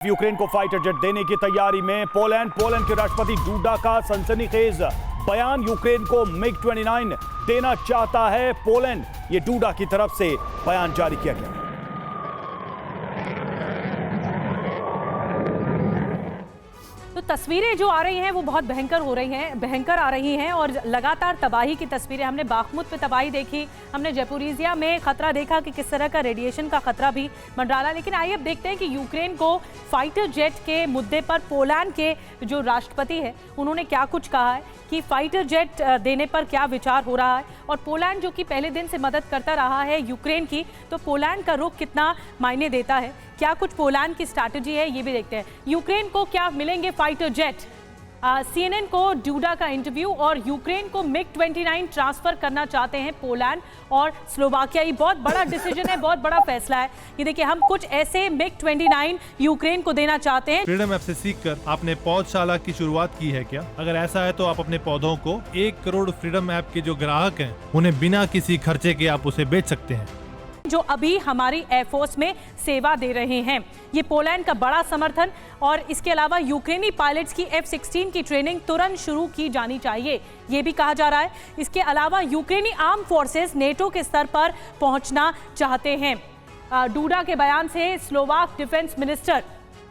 Ukraine को fighter jet देने की तैयारी में पोलैंड के राष्ट्रपति डूडा का सनसनीखेज बयान। यूक्रेन को मिग-29 देना चाहता है पोलैंड, ये डूडा की तरफ से बयान जारी किया गया। तो तस्वीरें जो आ रही हैं वो बहुत भयंकर आ रही हैं और लगातार तबाही की तस्वीरें। हमने बाखमुत पे तबाही देखी, हमने जैपोरिजिया में खतरा देखा कि किस तरह का रेडिएशन का खतरा भी मंडराला। लेकिन आइए अब देखते हैं कि यूक्रेन को फाइटर जेट के मुद्दे पर पोलैंड के जो राष्ट्रपति है उन्होंने क्या कुछ कहा है, कि फाइटर जेट देने पर क्या विचार हो रहा है। और पोलैंड जो कि पहले दिन से मदद करता रहा है यूक्रेन की, तो पोलैंड का रुख कितना मायने देता है, क्या कुछ पोलैंड की स्ट्रैटेजी है, ये भी देखते हैं। यूक्रेन को क्या मिलेंगे फाइटर जेट, CNN को डूडा का इंटरव्यू। और यूक्रेन को मिग-29 ट्रांसफर करना चाहते हैं पोलैंड और स्लोवाकिया। ये बहुत बड़ा डिसीजन है, बहुत बड़ा फैसला है। ये देखिए, हम कुछ ऐसे मिग-29 यूक्रेन को देना चाहते हैं। फ्रीडम ऐप से सीखकर आपने पौधशाला की शुरुआत की है क्या? अगर ऐसा है तो आप अपने पौधों को 1 करोड़ फ्रीडम ऐप के जो ग्राहक हैं उन्हें बिना किसी खर्चे के आप उसे बेच सकते हैं, जो अभी हमारी एयरफोर्स में सेवा दे रहे हैं। ये पोलैंड का बड़ा समर्थन। और इसके अलावा यूक्रेनी पायलट्स की F-16 की ट्रेनिंग तुरंत शुरू की जानी चाहिए, ये भी कहा जा रहा है। इसके अलावा यूक्रेनी आर्म फोर्सेस नेटो के स्तर पर पहुंचना चाहते हैं। डूडा के बयान से स्लोवाक डिफेंस मिनिस्टर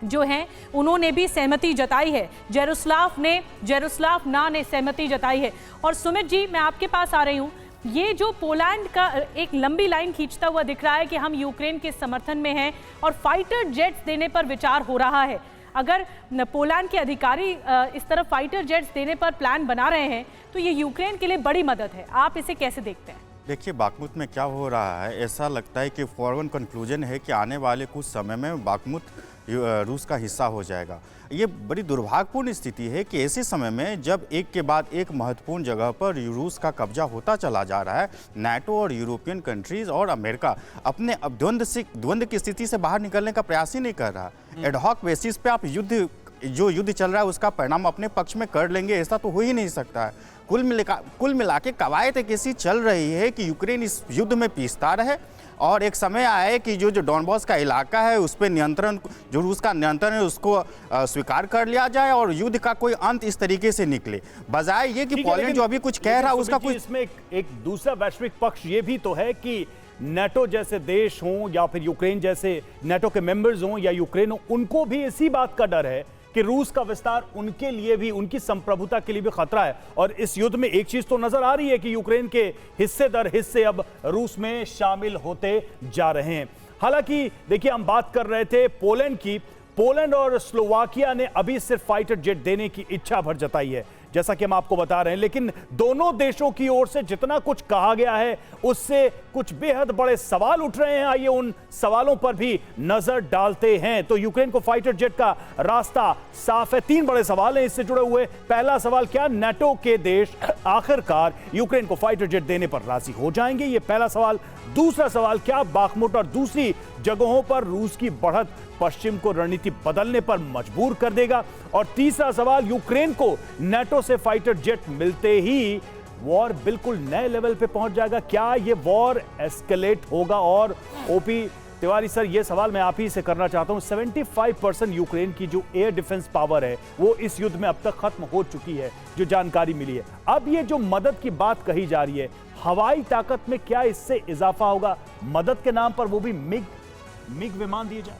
जो हैं उन्होंने भी सहमति जताई है। जेरुस्लाव ने सहमति जताई है। और सुमित जी, मैं आपके पास आ रही हूँ। ये जो पोलैंड का एक लंबी लाइन खींचता हुआ दिख रहा है कि हम यूक्रेन के समर्थन में हैं और फाइटर जेट्स देने पर विचार हो रहा है। अगर पोलैंड के अधिकारी इस तरह फाइटर जेट्स देने पर प्लान बना रहे हैं तो ये यूक्रेन के लिए बड़ी मदद है। आप इसे कैसे देखते हैं? देखिए, बाखमुत में क्या हो रहा है, ऐसा लगता है कि फॉरवर्न कंक्लूजन है कि आने वाले कुछ समय में बाखमुत रूस का हिस्सा हो जाएगा। ये बड़ी दुर्भाग्यपूर्ण स्थिति है कि ऐसे समय में जब एक के बाद एक महत्वपूर्ण जगह पर रूस का कब्जा होता चला जा रहा है, नाटो और यूरोपियन कंट्रीज और अमेरिका अपने अब द्वंद्व की स्थिति से बाहर निकलने का प्रयास ही नहीं कर रहा। एडहॉक बेसिस पे आप जो युद्ध चल रहा है उसका परिणाम अपने पक्ष में कर लेंगे, ऐसा तो हो ही नहीं सकता है। कुल मिला के कवायद एक ऐसी चल रही है कि यूक्रेन इस युद्ध में पीसता रहे और एक समय आया है कि जो डॉनबॉस का इलाका है उस पर नियंत्रण, जो रूस का नियंत्रण है, उसको स्वीकार कर लिया जाए और युद्ध का कोई अंत इस तरीके से निकले, बजाय ये कि पोलैंड जो अभी कुछ कह रहा है उसका कुछ। इसमें एक दूसरा वैश्विक पक्ष ये भी तो है कि नाटो जैसे देश हों या फिर यूक्रेन जैसे नाटो के मेंबर्स हों या यूक्रेन हो, उनको भी इसी बात का डर है कि रूस का विस्तार उनके लिए भी, उनकी संप्रभुता के लिए भी खतरा है। और इस युद्ध में एक चीज तो नजर आ रही है कि यूक्रेन के हिस्से दर हिस्से अब रूस में शामिल होते जा रहे हैं। हालांकि देखिए, हम बात कर रहे थे पोलैंड की। पोलैंड और स्लोवाकिया ने अभी सिर्फ फाइटर जेट देने की इच्छा भर जताई है, जैसा कि हम आपको बता रहे हैं। लेकिन दोनों देशों की ओर से जितना कुछ कहा गया है उससे कुछ बेहद बड़े सवाल उठ रहे हैं। आइए उन सवालों पर भी नजर डालते हैं। तो यूक्रेन को फाइटर जेट का रास्ता साफ है। 3 बड़े सवाल हैं इससे जुड़े हुए। पहला सवाल, क्या नाटो के देश आखिरकार यूक्रेन को फाइटर जेट देने पर राजी हो जाएंगे? ये पहला सवाल। दूसरा सवाल, क्या बाखमुत और दूसरी जगहों पर रूस की बढ़त पश्चिम को रणनीति बदलने पर मजबूर कर देगा? और तीसरा सवाल, यूक्रेन को नाटो से फाइटर जेट मिलते ही वॉर बिल्कुल नए लेवल पे पहुंच जाएगा? क्या ये वॉर एस्केलेट होगा? और ओपी तिवारी सर, ये सवाल मैं आप ही से करना चाहता हूं। 75% यूक्रेन की जो एयर डिफेंस पावर है वो इस युद्ध में अब तक खत्म हो चुकी है, जो जानकारी मिली है। अब ये जो मदद की बात कही जा रही है, हवाई ताकत में क्या इससे इजाफा होगा? मदद के नाम पर वो भी मिग विमान दिए जाए?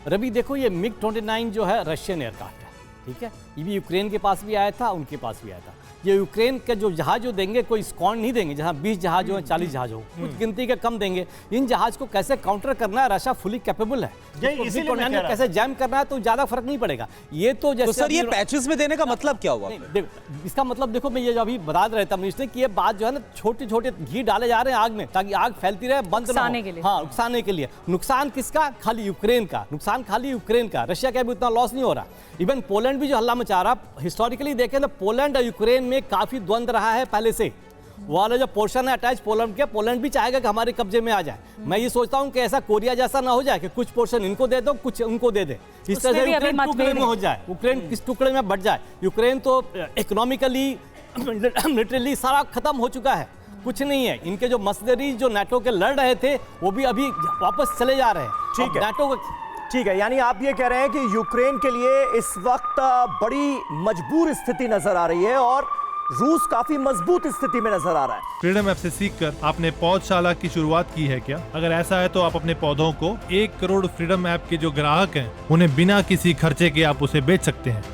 रवि, देखो, ये मिग-29 जो है रशियन एयरक्राफ्ट है, ठीक है। ये भी यूक्रेन के पास भी आया था, उनके पास भी आया था। ये यूक्रेन के जो जहाज जो देंगे, कोई स्क्वाड नहीं देंगे जहां 20 जहाज हो, 40 जहाज हो, कुछ गिनती के कम देंगे। इन जहाज को कैसे काउंटर करना है, रशिया फुली कैपेबल है। कैसे जैम करना है तो ज्यादा फर्क नहीं पड़ेगा। ये तो जैसे सर, ये पैचेस में देने का मतलब क्या हुआ? इसका मतलब देखो, मैं ये जो अभी बता रहा था मिनिस्टर कि ये बात जो है ना, छोटे छोटे घी डाले जा रहे हैं आग में ताकि आग फैलती रहे, बंद ना हो। हाँ, उकसाने के लिए। नुकसान किसका? खाली यूक्रेन का नुकसान, खाली यूक्रेन का। रशिया का भी उतना लॉस नहीं हो रहा। इवन पोलैंड भी जो हल्ला मचा रहा, हिस्टोरिकली देखें तो पोलैंड और यूक्रेन में काफी द्वंद्व रहा है पहले से। वाला जो पोर्शन है अटैच पोलैंड के, पोलैंड भी चाहेगा कि हमारे कब्जे में आ जाए। मैं ये सोचता हूं कि ऐसा कोरिया जैसा ना हो जाए कि कुछ पोर्शन इनको दे दो, कुछ उनको दे दे। इस तरह से यूक्रेन टुकड़े में हो जाए, यूक्रेन किस टुकड़े में बढ़ जाए। यूक्रेन तो इकोनॉमिकली, मिलिटरीली सारा खत्म हो चुका है, कुछ नहीं है। इनके जो मर्सनरी जो नाटो के लड़ रहे थे वो भी अभी वापस चले जा रहे हैं। ठीक है। नाटो ठीक है, यानी आप ये कह रहे हैं कि यूक्रेन के लिए इस वक्त बड़ी मजबूर स्थिति नजर आ रही है और रूस काफी मजबूत स्थिति में नजर आ रहा है। फ्रीडम ऐप से सीखकर आपने पौधशाला की शुरुआत की है क्या? अगर ऐसा है तो आप अपने पौधों को 1 करोड़ फ्रीडम ऐप के जो ग्राहक हैं उन्हें बिना किसी खर्चे के आप उसे बेच सकते हैं।